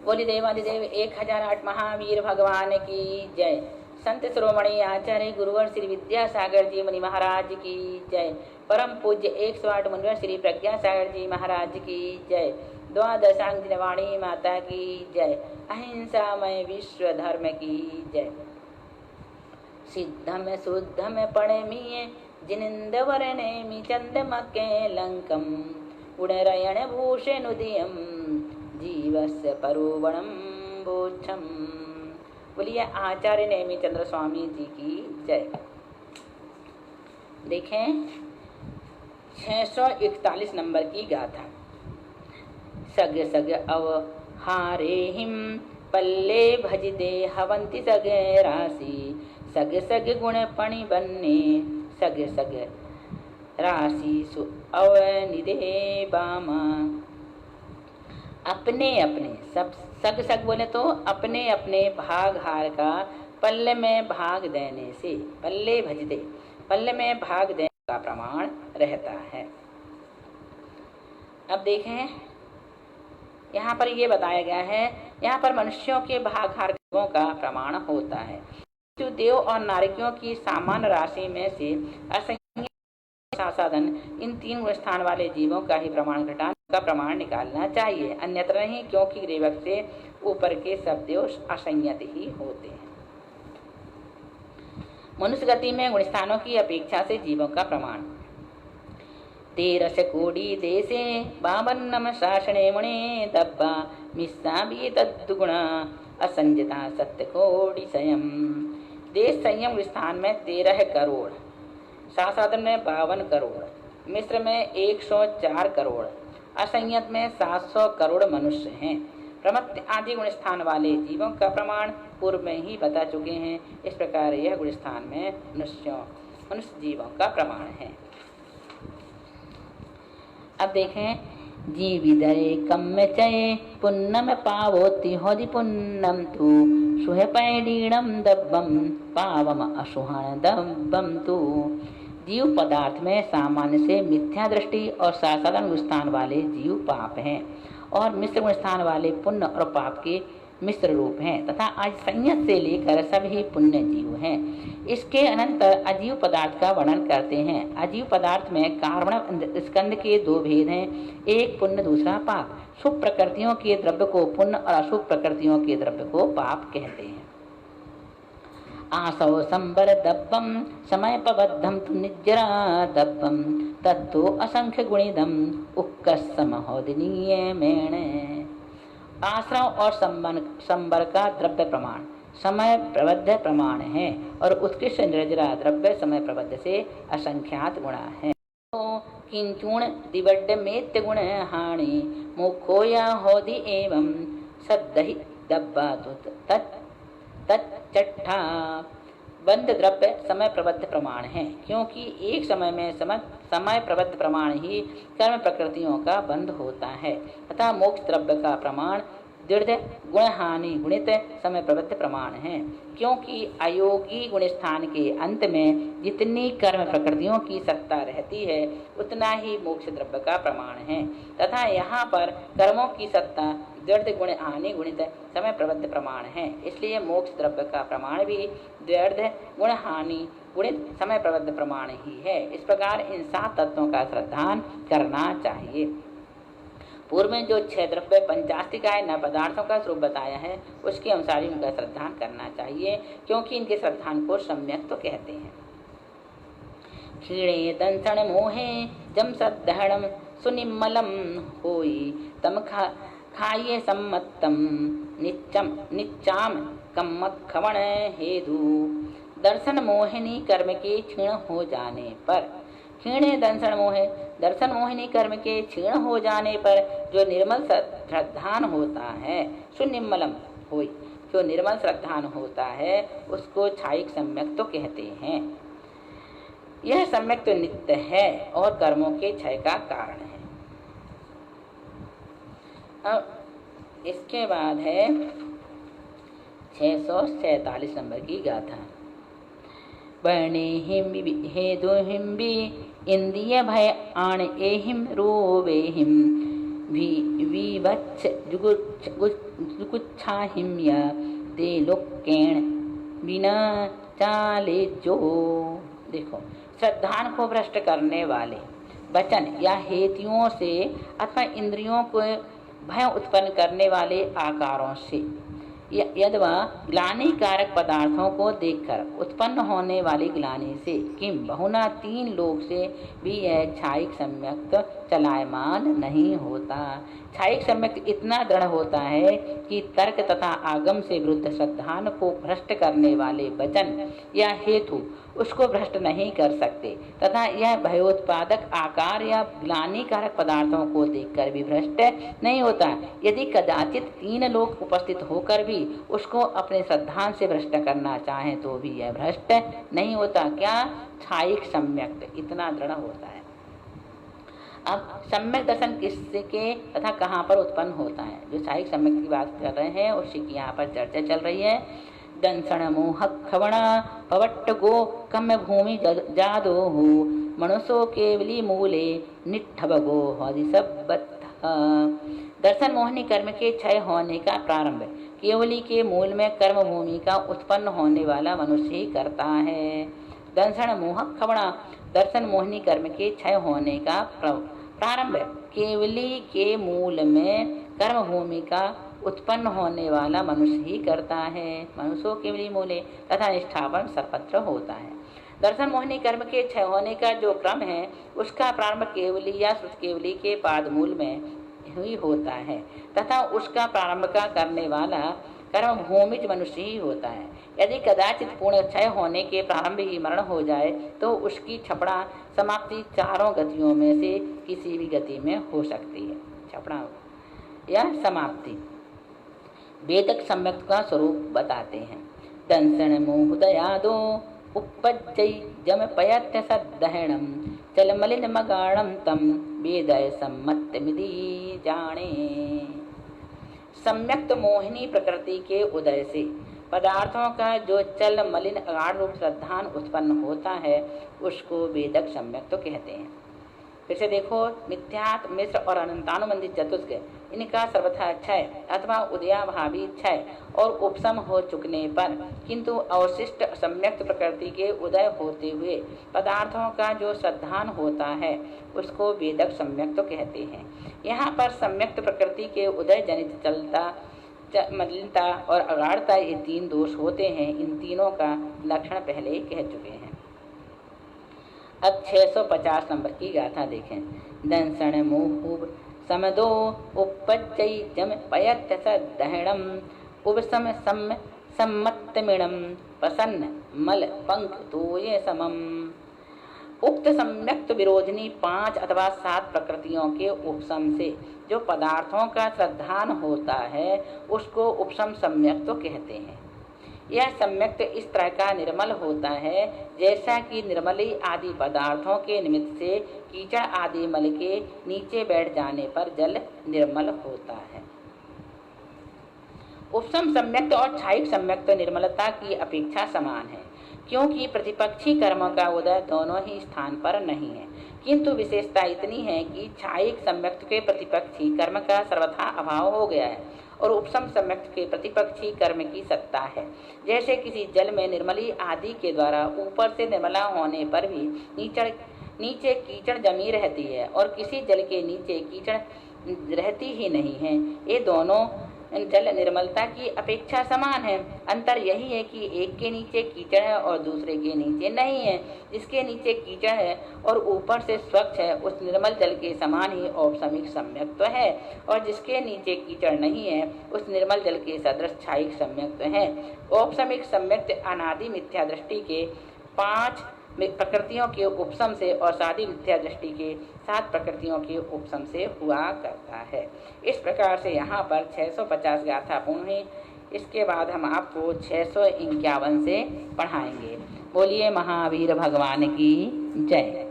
बोली देवादिदेव 1008 महावीर भगवान की जय। संत शिरोमणि आचार्य गुरुवर श्री विद्यासागर जी मुनि महाराज की जय। परम पूज्य 108 मुनिवर श्री प्रज्ञासागर जी महाराज की जय। द्वादशांग वाणी माता की जय। अहिंसामय विश्व धर्म की जय। सिद्धम शुद्धम पणमीय जिनिंद वर्णेमि चंदमके लंकम गुणरयण भूषणुदयम जीवस्य परोवणम बोच्छम। बोलिए आचार्य नेमी चंद्र स्वामी जी की जय। देखें 641 नंबर की गाथा। सग सग अवहारे हिम पल्ले भजदे हवंति सग राशि सग सग गुण पणि बन्ने सग सग राशि सु अवनिदे बामा। अपने अपने सब सग सग बोले तो अपने अपने भाग हार का पल्ले में भाग देने से, पल्ले भजदे पल्ले में भाग देने का प्रमाण रहता है। अब देखें यहाँ पर ये बताया गया है, यहाँ पर मनुष्यों के भाग हार का प्रमाण होता है। जो देव और नारकियों की सामान्य राशि में से असंख्य साधन इन 3 स्थान वाले जीवों का ही प्रमाण घटाने का प्रमाण निकालना चाहिए, अन्यत्र नहीं, क्योंकि रेवक से ऊपर के सब देव असंयत ही होते हैं। मनुष्य गति में गुण स्थानों की अपेक्षा से जीवों का प्रमाण 13 कोटि देशे 52 शासने मुने दब्बा मिस्सा भी तद्गुणा असंजता सत्य कोटि संयम। देश संयम स्थान में 13 करोड़, शासन में 52 करोड़, मिस्र में 104 करोड़, असंयत में 700 करोड़ मनुष्य हैं। प्रमत्त आदि गुण स्थान वाले जीवों का प्रमाण पूर्व में ही बता चुके हैं। इस प्रकार यह गुण स्थान में मनुष्य जीवों का प्रमाण है। अब देखें जीविदरे कम्य चये पुन्नम पावोति होदि पुन्नम तु सुहे पैडीणम दब्बम पावम असुहण दब्बम तु। जीव पदार्थ में सामान्य से मिथ्या दृष्टि और साधारण स्थान वाले जीव पाप हैं और मिश्र गुण स्थान वाले पुण्य और पाप के मिश्र रूप हैं तथा आज संयत से लेकर सभी पुण्य जीव हैं। इसके अनंतर अजीव पदार्थ का वर्णन करते हैं। अजीव पदार्थ में कारण स्कंद के 2 भेद हैं, एक पुण्य दूसरा पाप। शुभ प्रकृतियों के द्रव्य को पुण्य और अशुभ प्रकृतियों के द्रव्य को पाप कहते हैं। आसव संबर दब्बम समय पबद्धम तु निजरा दब्बम तत्तो असंख्य गुणिदम उक्कसमहोदनीय मेण। आश्रम और संबर का द्रव्य प्रमाण समय प्रबद्ध प्रमाण है और उत्कृष्ट निर्जरा द्रव्य समय प्रबद्ध से असंख्यात गुणा है। किंचुण दिवड्ड मेत्य गुण हानि मुखोया होदि एवं सद्दहि दब्बा तच्चट्ठा। बंध द्रव्य समय प्रबद्ध प्रमाण है, क्योंकि एक समय में समय प्रबद्ध प्रमाण ही कर्म प्रकृतियों का बंध होता है तथा मोक्ष द्रव्य का प्रमाण दृढ़ गुण हानि गुणित समय प्रबद्ध प्रमाण है, क्योंकि अयोगी गुण स्थान के अंत में जितनी कर्म प्रकृतियों की सत्ता रहती है उतना ही मोक्ष द्रव्य का प्रमाण है तथा यहाँ पर कर्मों की सत्ता दृढ़ गुण हानि गुणित समय प्रबद्ध प्रमाण है। इसलिए मोक्ष द्रव्य का प्रमाण भी दृढ़ गुण हानि गुणित समय प्रबद्ध प्रमाण ही है। इस प्रकार इन 7 तत्वों का श्रद्धान करना चाहिए। पूर्व में जो 6 द्रव्य पंचास्तिकाय न पदार्थों का स्वरूप बताया है उसके अनुसार ही उनका श्रद्धान करना चाहिए, क्योंकि इनके श्रद्धान को सम्यक तो कहते हैं। क्षीणे दंसन मोहे जम सद्धरणम सुनिम्मलम होई तम खाइए सम्मतम निच्चाम कम्मखवण हेतु। दर्शन मोहिनी कर्म के क्षीण हो जाने पर, क्षीणे दर्शन मोहे दर्शन मोहिनी कर्म के क्षीण हो जाने पर जो निर्मल श्रद्धान होता है, सुनिम्मलम होई, जो निर्मल श्रद्धान होता है उसको छायिक सम्यक तो कहते हैं। यह सम्यक तो नित्य है और कर्मों के क्षय का कारण है। अब इसके बाद है 647 नंबर की गाथा। वर्णे हिम हेदु हिम भी इंद्रिय भय आण एहिम रोवे हिम विवच्छ जुगुच्छाहिम्य ते लोकेण बिना चाले जो। देखो, श्रद्धान को भ्रष्ट करने वाले वचन या हेतुओं से अथवा इंद्रियों को भय उत्पन्न करने वाले आकारों से यदवा ग्लानि कारक पदार्थों को देखकर उत्पन्न होने वाली ग्लानि से किम बहुना 3 लोक से भी यह क्षायिक सम्यक्त चलायमान नहीं होता। क्षायिक सम्यक्त इतना दृढ़ होता है कि तर्क तथा आगम से विरुद्ध श्रद्धान को भ्रष्ट करने वाले वचन या हेतु उसको भ्रष्ट नहीं कर सकते तथा यह भयोत्पादक आकार या ग्लानि कारक पदार्थों को देखकर भी भ्रष्ट नहीं होता। यदि कदाचित 3 लोग उपस्थित होकर भी उसको अपने श्रद्धान से भ्रष्ट करना चाहें तो भी यह भ्रष्ट नहीं होता। क्या? क्षायिक सम्यक्त इतना दृढ़ होता है। अब सम्यक दर्शन किसके तथा कहाँ पर उत्पन्न होता है? जो क्षायिक सम्यक की बात कर रहे हैं उसी की यहाँ पर चर्चा चल रही है। दंसण मोह खवण पवट्ट गो कम भूमि जादो हो मनुष्यो केवली मूले निठभ गो हरि सब। दर्शन मोहनी कर्म के क्षय होने का प्रारंभ केवली के मूल में कर्म भूमि का उत्पन्न होने वाला मनुष्य ही करता है। दंसण मोह खवणा दर्शन मोहनी कर्म के क्षय होने का प्रारंभ केवली के मूल में कर्म भूमि का उत्पन्न होने वाला मनुष्य ही करता है। मनुष्यों केवली मूले तथा निष्ठापन सर्वत्र होता है। दर्शन मोहनी कर्म के क्षय होने का जो क्रम है उसका प्रारंभ केवली या श्रुत केवली के पाद मूल में ही होता है तथा उसका प्रारंभ का करने वाला कर्म भूमिज मनुष्य ही होता है। यदि कदाचित पूर्ण क्षय होने के प्रारंभ ही मरण हो जाए तो उसकी छपड़ा समाप्ति 4 गतियों में से किसी भी गति में हो सकती है। छपड़ा या समाप्ति वेदक सम्यक्त का स्वरूप बताते हैं। दंसण मोहदयादो उपज्जै जम पयत्य सदहणम चल मलिन मगाणम तम वेदय सम्मत मिधि जाने। सम्यक्त मोहिनी प्रकृति के उदय से पदार्थों का जो चल मलिन अगाढ़ रूप श्रद्धान उत्पन्न होता है उसको वेदक सम्यक्त कहते हैं। फिर से देखो, मिथ्यात् मिश्र और अनंतानुबंधित चतुष्क इनका सर्वथा क्षय अथवा उदयाभावी क्षय और उपशम हो चुकने पर किंतु अवशिष्ट सम्यक्त प्रकृति के उदय होते हुए पदार्थों का जो श्रद्धान होता है उसको वेदक सम्यक्त कहते हैं। यहाँ पर सम्यक्त प्रकृति के उदय जनित चलता मलिनता और अगाढ़ता ये 3 दोष होते हैं। इन तीनों का लक्षण पहले कह चुके हैं। अब 650 नंबर की गाथा देखें। दंसण मोह समदो उपज्जै जम पयत्य सदहणम उपसम सम सम्मत्तमिणम प्रसन्न मल पंक तोये समम। उक्त सम्यक्त विरोधिनी 5 अथवा 7 प्रकृतियों के उपशम से जो पदार्थों का श्रद्धान होता है उसको उपशम सम्यक्त तो कहते हैं। यह सम्यक्त इस तरह का निर्मल होता है जैसा कि निर्मली आदि पदार्थों के निमित्त से कीचड़ आदि मल के नीचे बैठ जाने पर जल निर्मल होता है। उपशम सम्यक्त और क्षायिक सम्यक्त निर्मलता की अपेक्षा समान है क्योंकि प्रतिपक्षी कर्मों का उदय दोनों ही स्थान पर नहीं है, किंतु विशेषता इतनी है कि क्षायिक सम्यक्त के प्रतिपक्षी कर्म का सर्वथा अभाव हो गया है और उपशम सम्यक्त के प्रतिपक्षी कर्म की सत्ता है। जैसे किसी जल में निर्मली आदि के द्वारा ऊपर से निर्मला होने पर भी नीचे कीचड़ जमी रहती है और किसी जल के नीचे कीचड़ रहती ही नहीं है। ये दोनों जल निर्मलता की अपेक्षा समान है। अंतर यही है कि एक के नीचे कीचड़ है और दूसरे के नीचे नहीं है। जिसके नीचे कीचड़ है और ऊपर से स्वच्छ है उस निर्मल जल के समान ही औपसमिक सम्यक्त है और जिसके नीचे कीचड़ नहीं है उस निर्मल जल के सदृश क्षायिक सम्यक्त है। औपसमिक सम्यक्त अनादि मिथ्या दृष्टि के 5 प्रकृतियों के उपशम से और सादी मिथ्या दृष्टि के 7 प्रकृतियों के उपशम से हुआ करता है। इस प्रकार से यहाँ पर 650 गाथा पूर्ण हुई। इसके बाद हम आपको 651 से पढ़ाएंगे। बोलिए महावीर भगवान की जय।